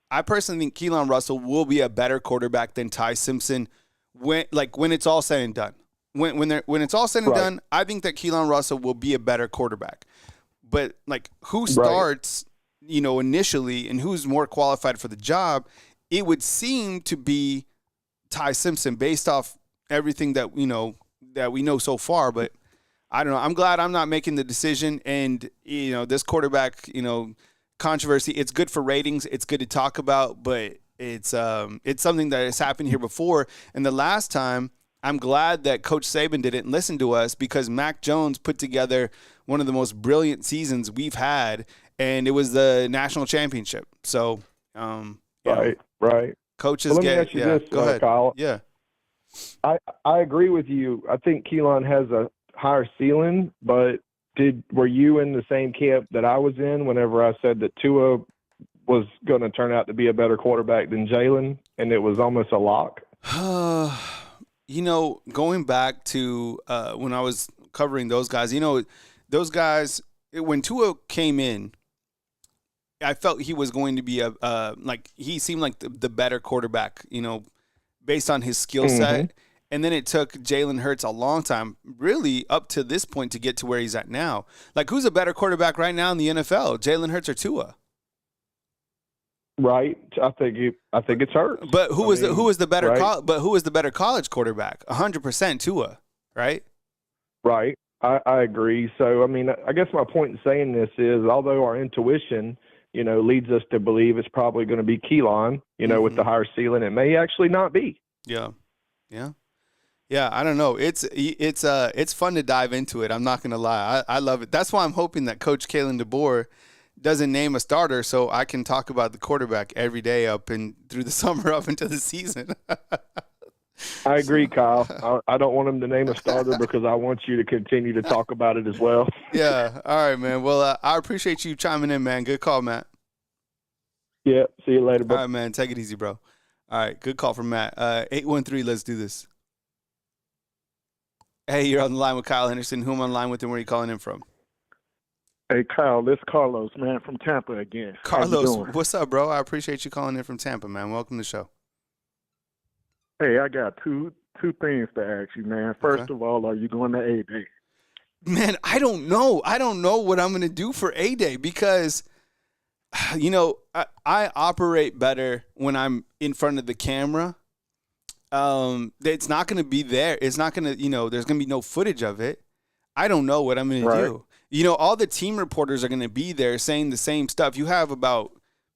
I personally think Keelan Russell will be a better quarterback than Ty Simpson when it's all said and done. When it's all said and done, I think that Keelan Russell will be a better quarterback. But like who starts, initially and who's more qualified for the job, it would seem to be Ty Simpson based off everything that we know so far. But I don't know. I'm glad I'm not making the decision. And this quarterback, controversy. It's good for ratings. It's good to talk about, but it's something that has happened here before. And the last time, I'm glad that Coach Saban didn't listen to us because Mac Jones put together one of the most brilliant seasons we've had, and it was the national championship. So, right. Coaches well, let me get ask you this, go ahead. Kyle. Yeah. I agree with you. I think Keelan has a higher ceiling, but were you in the same camp that I was in whenever I said that Tua was going to turn out to be a better quarterback than Jalen, and it was almost a lock? Going back to when I was covering those guys, those guys, when Tua came in, I felt he was going to be he seemed like the better quarterback, based on his skill set. Mm-hmm. And then it took Jalen Hurts a long time, really up to this point, to get to where he's at now. Like, who's a better quarterback right now in the NFL, Jalen Hurts or Tua? Right, I think it's Hurts. But who was the better? Right? But who was the better college quarterback? 100% Tua, right? Right, I agree. So, I mean, I guess my point in saying this is, although our intuition, leads us to believe it's probably going to be Keelan, mm-hmm. with the higher ceiling, it may actually not be. Yeah. I don't know. It's fun to dive into it. I'm not going to lie. I love it. That's why I'm hoping that Coach Kalen DeBoer doesn't name a starter so I can talk about the quarterback every day up and through the summer up into the season. I agree, Kyle. I don't want him to name a starter because I want you to continue to talk about it as well. Yeah. All right, man. Well, I appreciate you chiming in, man. Good call, Matt. Yeah. See you later, bro. All right, man. Take it easy, bro. All right. Good call from Matt. 813, let's do this. Hey, you're on the line with Kyle Henderson. Who am I on the line with and where are you calling in from? Hey, Kyle, this is Carlos, man, from Tampa again. Carlos, what's up, bro? I appreciate you calling in from Tampa, man. Welcome to the show. Hey, I got two things to ask you, man. First of all, are you going to A-Day? Man, I don't know. I don't know what I'm going to do for A-Day because, I operate better when I'm in front of the camera. It's not going to be there. It's not going to, there's going to be no footage of it. I don't know what I'm going to do. All the team reporters are going to be there saying the same stuff. You have about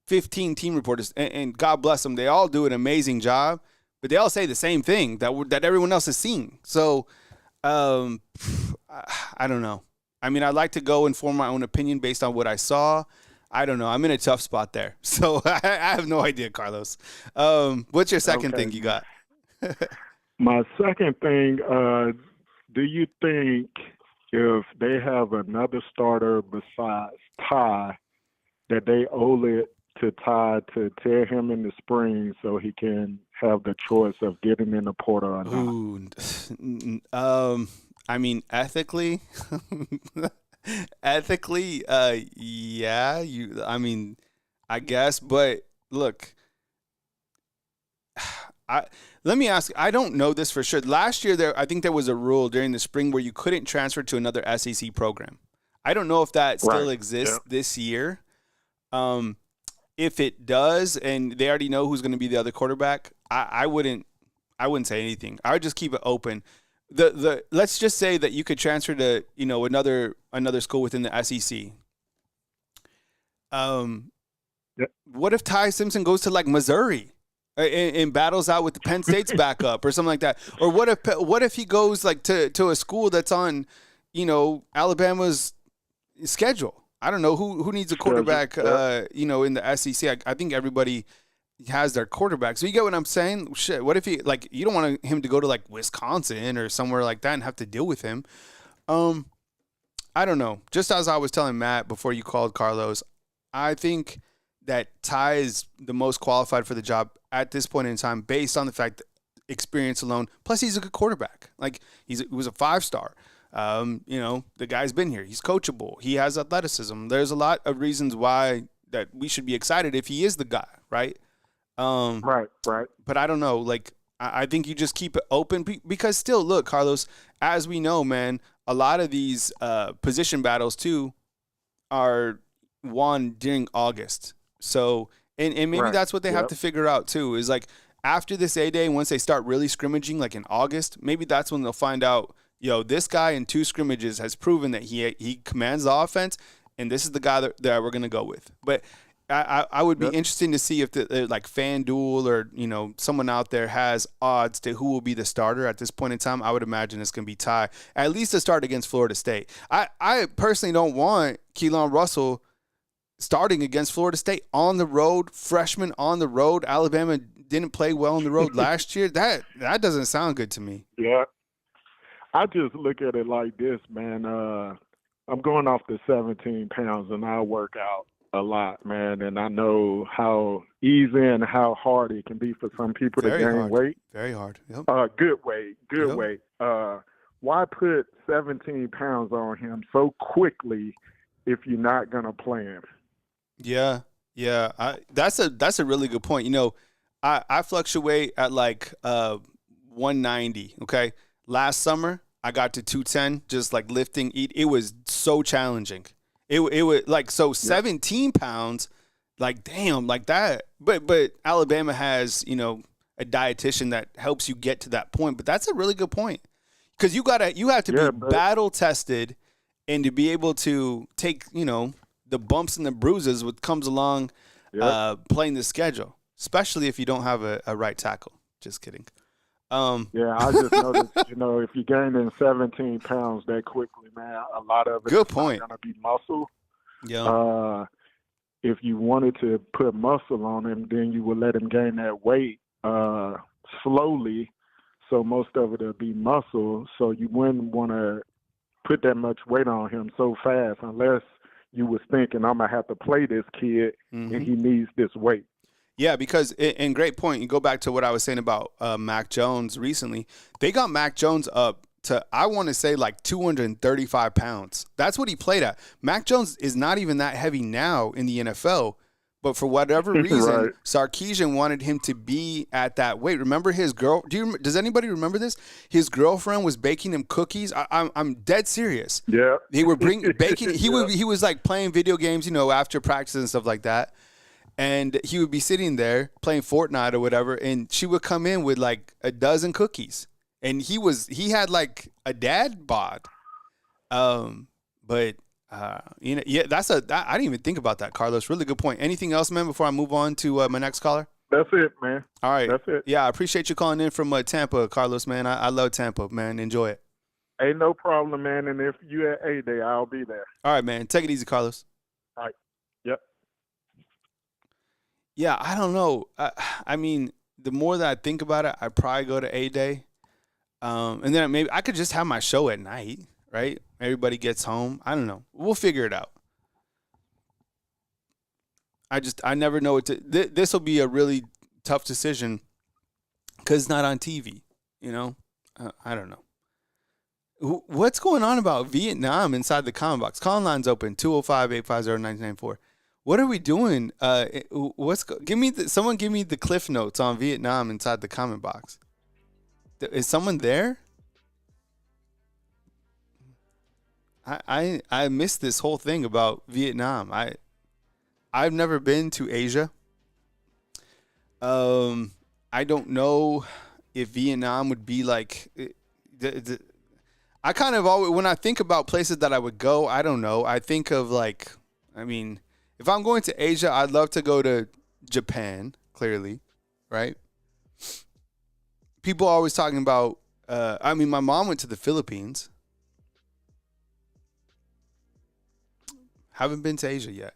15 team reporters, and God bless them. They all do an amazing job, but they all say the same thing that everyone else is seeing. So, I don't know. I mean, I'd like to go and form my own opinion based on what I saw. I don't know. I'm in a tough spot there. So I have no idea, Carlos. What's your second thing you got? My second thing, do you think if they have another starter besides Ty, that they owe it to Ty to tear him in the spring so he can have the choice of getting in the portal or not? I mean, ethically, yeah. I guess, but look, let me ask. I don't know this for sure. Last year, I think there was a rule during the spring where you couldn't transfer to another SEC program. I don't know if that still exists this year. If it does, and they already know who's going to be the other quarterback, I wouldn't say anything. I would just keep it open. Let's just say that you could transfer to another school within the SEC. What if Ty Simpson goes to like Missouri? And battles out with the Penn State's backup or something like that. Or what if he goes like to a school that's on, Alabama's schedule? I don't know who needs a quarterback, in the SEC. I think everybody has their quarterback. So you get what I'm saying? Shit, what if you don't want him to go to like Wisconsin or somewhere like that and have to deal with him? I don't know. Just as I was telling Matt before you called, Carlos, I think that Ty is the most qualified for the job at this point in time based on the fact that experience alone. Plus, he's a good quarterback. Like, he was a 5-star. The guy's been here. He's coachable. He has athleticism. There's a lot of reasons why that we should be excited if he is the guy, right? Right. But I don't know. Like, I think you just keep it open because still, look, Carlos, as we know, man, a lot of these position battles, too, are won during August. So, and maybe that's what they have to figure out too, is like after this A-Day, once they start really scrimmaging, like in August, maybe that's when they'll find out, this guy in 2 scrimmages has proven that he commands the offense and this is the guy that we're gonna go with. But I would be interesting to see if like FanDuel or someone out there has odds to who will be the starter at this point in time. I would imagine it's gonna be Ty, at least to start against Florida State. I personally don't want Keelan Russell starting against Florida State on the road, freshman on the road. Alabama didn't play well on the road last year. That doesn't sound good to me. Yeah. I just look at it like this, man. I'm going off the 17 pounds, and I work out a lot, man. And I know how easy and how hard it can be for some people to gain weight. Very hard. Yep. Good weight. Why put 17 pounds on him so quickly if you're not going to play him? Yeah. That's a really good point. I fluctuate at like 190. Okay, last summer I got to 210, just like lifting. It was so challenging. It was like 17 pounds, like damn, like that. But Alabama has a dietitian that helps you get to that point. But that's a really good point because you have to be battle tested and to be able to take the bumps and the bruises what comes along playing the schedule, especially if you don't have a right tackle. Just kidding. I just noticed, if you gain in 17 pounds that quickly, man, a lot of it is going to be muscle. Yeah. If you wanted to put muscle on him, then you would let him gain that weight slowly, so most of it will be muscle. So you wouldn't want to put that much weight on him so fast unless you was thinking, I'm going to have to play this kid and he needs this weight. Yeah, because, and great point, you go back to what I was saying about Mac Jones recently. They got Mac Jones up to, I want to say, like 235 pounds. That's what he played at. Mac Jones is not even that heavy now in the NFL, but for whatever reason, Sarkisian wanted him to be at that weight. Remember his girl? Does anybody remember this? His girlfriend was baking him cookies. I'm dead serious. Yeah, they were baking. He was like playing video games, you after practice and stuff like that. And he would be sitting there playing Fortnite or whatever, and she would come in with like a dozen cookies, and he had like a dad bod. But I didn't even think about that, Carlos. Really good point. Anything else, man? Before I move on to my next caller. That's it, man. All right, that's it. Yeah, I appreciate you calling in from Tampa, Carlos. Man, I love Tampa, man. Enjoy it. Ain't no problem, man. And if you at A-Day, I'll be there. All right, man. Take it easy, Carlos. All right. Yep. Yeah, I don't know. I mean, the more that I think about it, I'd probably go to A-Day. And then maybe I could just have my show at night, right? Everybody gets home. I don't know. We'll figure it out. I never know what to. This will be a really tough decision because it's not on TV, I don't know. What's going on about Vietnam inside the comment box? Call line's open, 205-850-9994. What are we doing? Someone give me the cliff notes on Vietnam inside the comment box. Is someone there? I missed this whole thing about Vietnam. I've never been to Asia. I don't know if Vietnam would be like. I kind of always, when I think about places that I would go, I don't know. I think of if I'm going to Asia, I'd love to go to Japan, clearly, right? People are always talking about, my mom went to the Philippines. Haven't been to Asia yet.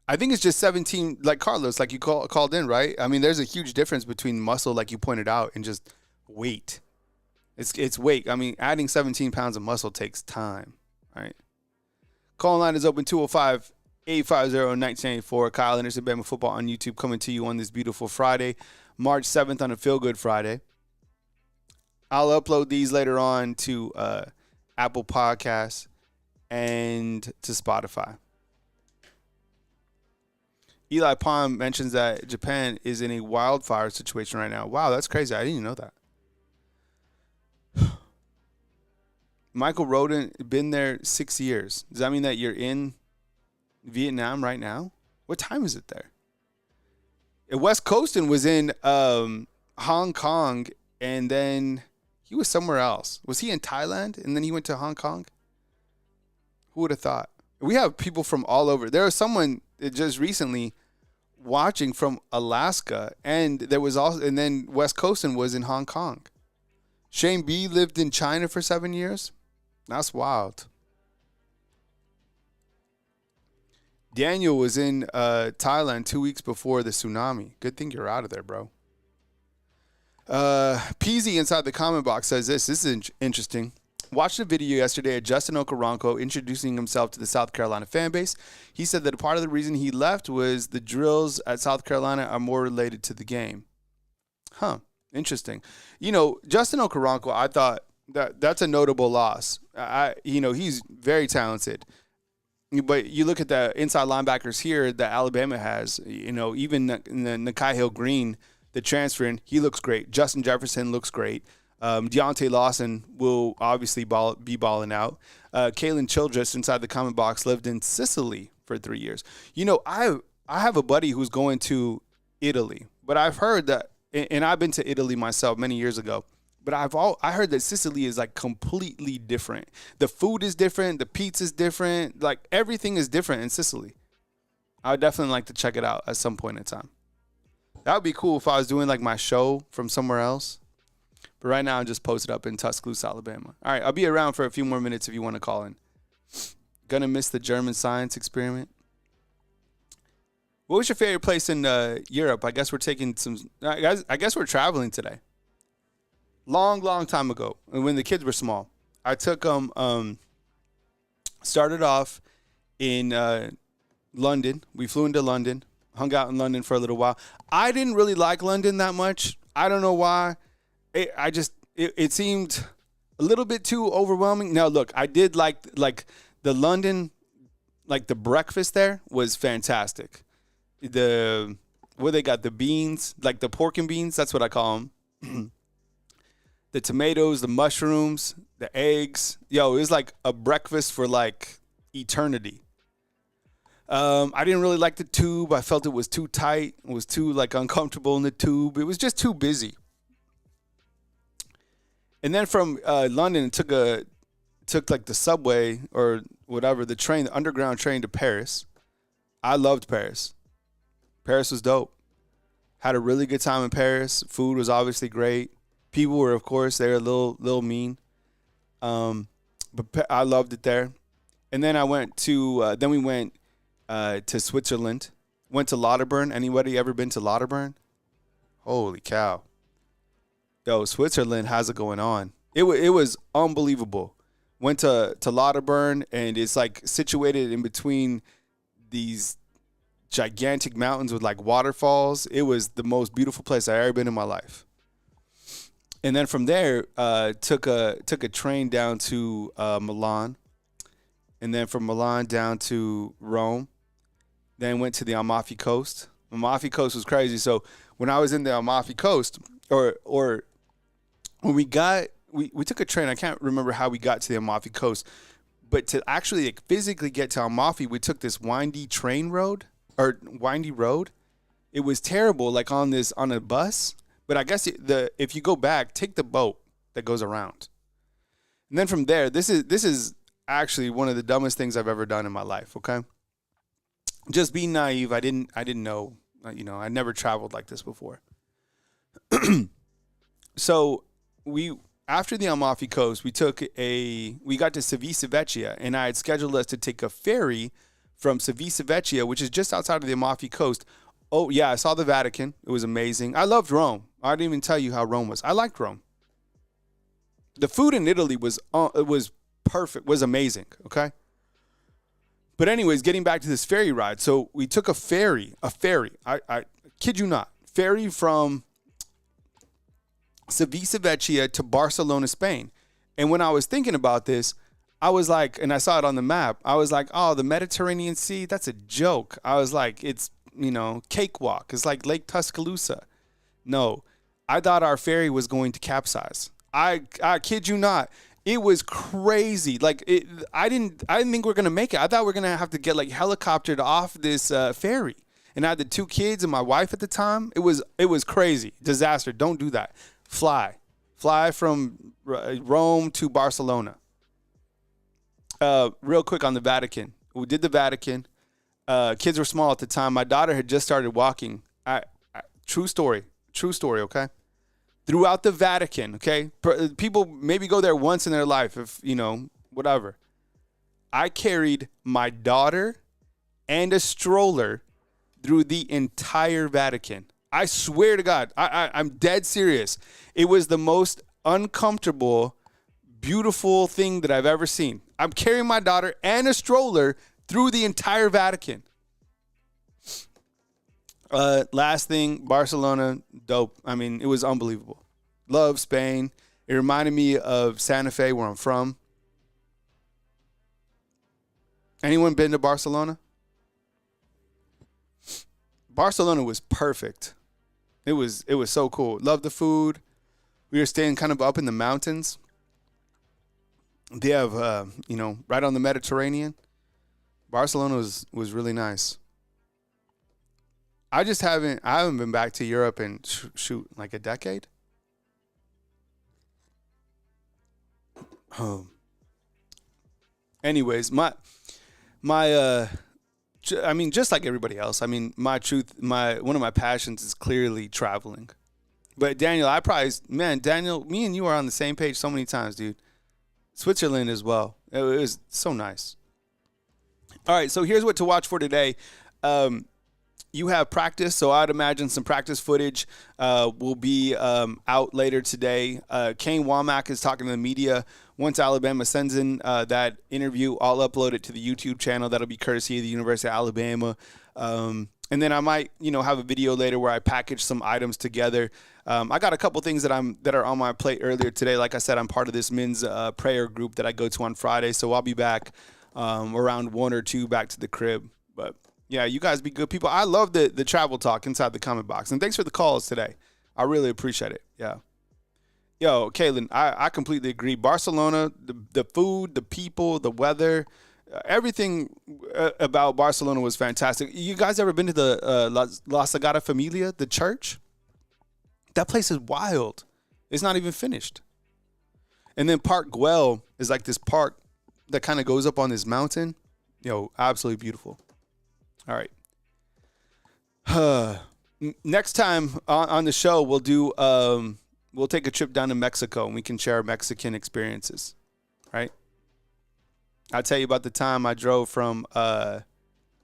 I think it's just 17, like Carlos, like you called in, right? I mean, there's a huge difference between muscle, like you pointed out, and just weight. It's weight. I mean, adding 17 pounds of muscle takes time, right? Call line is open, 205-850-1984. Kyle Anderson, Bama Football on YouTube, coming to you on this beautiful Friday, March 7th on a Feel Good Friday. I'll upload these later on to Apple Podcasts and to Spotify. Eli Pond mentions that Japan is in a wildfire situation right now. Wow, that's crazy. I didn't even know that. Michael Roden, been there 6 years. Does that mean that you're in Vietnam right now? What time is it there? West Coaston was in Hong Kong, and then he was somewhere else. Was he in Thailand, and then he went to Hong Kong? Who would have thought? We have people from all over. There was someone just recently watching from Alaska, and there was also, and then West Coastin was in Hong Kong. Shane B lived in China for 7 years. That's wild. Daniel was in Thailand 2 weeks before the tsunami. Good thing you're out of there, bro. Peasy inside the comment box says this. This is interesting. Watched a video yesterday of Justin Okoronkwo introducing himself to the South Carolina fan base. He said that a part of the reason he left was the drills at South Carolina are more related to the game. Huh. Interesting. You know, Justin Okoronkwo, I thought that's a notable loss. He's very talented. But you look at the inside linebackers here that Alabama has, even Nakai Hill-Green, the transfer in, he looks great. Justin Jefferson looks great. Deontay Lawson will obviously be balling out. Kalen Childress inside the comment box lived in Sicily for 3 years. I have a buddy who's going to Italy, but I've heard that, and I've been to Italy myself many years ago, but I heard that Sicily is like completely different. The food is different. The pizza's different. Like everything is different in Sicily. I would definitely like to check it out at some point in time. That would be cool if I was doing like my show from somewhere else. But right now I'm just posted up in Tuscaloosa, Alabama. All right, I'll be around for a few more minutes if you want to call in. Gonna miss the German science experiment. What was your favorite place in Europe? I guess we're taking some. I guess we're traveling today. Long time ago, when the kids were small, I took them. Started off in London. We flew into London, hung out in London for a little while. I didn't really like London that much. I don't know why. It seemed a little bit too overwhelming. Now, look, I did like the London, like the breakfast there was fantastic. Where they got the beans, like the pork and beans, that's what I call them. The tomatoes, the mushrooms, the eggs. Yo, it was like a breakfast for like eternity. I didn't really like the tube. I felt it was too tight. It was too like uncomfortable in the tube. It was just too busy. And then from London, it took like the subway or whatever, the underground train to Paris. I loved Paris. Paris was dope. Had a really good time in Paris. Food was obviously great. People were, of course, they were a little mean. But I loved it there. And then we went to Switzerland. Went to Lauterbern. Anybody ever been to Lauterbern? Holy cow. Yo, Switzerland has it going on. It was unbelievable. Went to Lauterbern, and it's like situated in between these gigantic mountains with like waterfalls. It was the most beautiful place I've ever been in my life. And then from there, took a train down to Milan, and then from Milan down to Rome. Then went to the Amalfi Coast. Amalfi Coast was crazy. So when I was in the Amalfi Coast, or when we took a train, I can't remember how we got to the Amalfi Coast, but to actually like, physically get to Amalfi, we took this windy road. It was terrible, like on a bus. But I guess if you go back, take the boat that goes around. And then from there, this is actually one of the dumbest things I've ever done in my life, okay? Just being naive, I didn't know, I never traveled like this before. So after the Amalfi Coast, we got to Civitavecchia, and I had scheduled us to take a ferry from Civitavecchia, which is just outside of the Amalfi Coast. Oh, yeah, I saw the Vatican. It was amazing. I loved Rome. I didn't even tell you how Rome was. I liked Rome. The food in Italy was perfect, was amazing, okay? But anyways, getting back to this ferry ride. So we took a ferry. I kid you not. Ferry from Civitavecchia to Barcelona, Spain. And when I was thinking about this, I was like, and I saw it on the map, I was like, oh, the Mediterranean Sea, that's a joke. I was like, it's, cakewalk. It's like Lake Tuscaloosa. No, I thought our ferry was going to capsize. I kid you not. It was crazy. Like I didn't think we were gonna make it. I thought we were gonna have to get like helicoptered off this ferry. And I had the 2 kids and my wife at the time. It was crazy. Disaster. Don't do that. Fly from Rome to Barcelona. Real quick on the Vatican. We did the Vatican. Kids were small at the time. My daughter had just started walking. True story, okay? Throughout the Vatican, okay? People maybe go there once in their life, if, whatever. I carried my daughter and a stroller through the entire Vatican. I swear to God, I'm dead serious. It was the most uncomfortable, beautiful thing that I've ever seen. I'm carrying my daughter and a stroller through the entire Vatican. Last thing, Barcelona, dope. I mean, it was unbelievable. Love Spain. It reminded me of Santa Fe, where I'm from. Anyone been to Barcelona? Barcelona was perfect. It was so cool. Loved the food. We were staying kind of up in the mountains. They have, right on the Mediterranean. Barcelona was really nice. I haven't been back to Europe in like a decade. Anyways, just like everybody else, one of my passions is clearly traveling. But Daniel, me and you are on the same page so many times, dude. Switzerland as well. It was so nice. All right, so here's what to watch for today. You have practice, so I'd imagine some practice footage will be out later today. Kane Womack is talking to the media. Once Alabama sends in that interview, I'll upload it to the YouTube channel. That'll be courtesy of the University of Alabama. And then I might, have a video later where I package some items together. I got a couple things that are on my plate earlier today. Like I said, I'm part of this men's prayer group that I go to on Friday, so I'll be back around 1 or 2 back to the crib. But yeah, you guys be good people. I love the travel talk inside the comment box. And thanks for the calls today. I really appreciate it. Yeah. Yo, Kaylin, I completely agree. Barcelona, the food, the people, the weather, everything about Barcelona was fantastic. You guys ever been to the La Sagrada Familia, the church? That place is wild. It's not even finished. And then Park Güell is like this park that kind of goes up on this mountain. Absolutely beautiful. All right. Next time on the show, we'll do we'll take a trip down to Mexico and we can share Mexican experiences. Right? I'll tell you about the time I drove from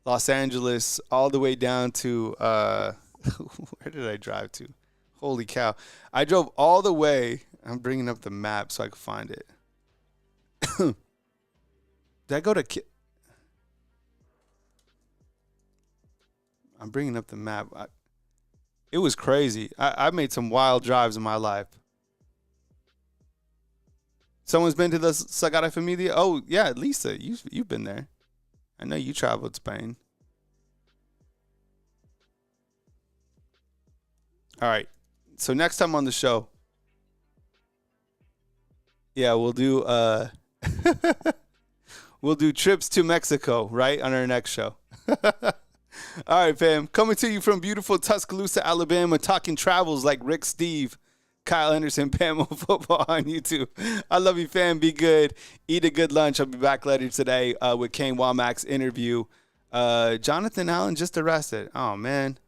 Los Angeles all the way down to where did I drive to? Holy cow. I drove all the way. I'm bringing up the map so I can find it. Did I go to I'm bringing up the map. It was crazy. I made some wild drives in my life. Someone's been to the Sagrada Familia? Oh, yeah, Lisa, you've been there. I know you traveled Spain. All right. So next time on the show, yeah, we'll do we'll do trips to Mexico, right, on our next show. All right, fam. Coming to you from beautiful Tuscaloosa, Alabama, talking travels like Rick Steve, Kyle Anderson, Bama Football on YouTube. I love you, fam. Be good. Eat a good lunch. I'll be back later today with Kane Womack's interview. Jonathan Allen just arrested. Oh, man.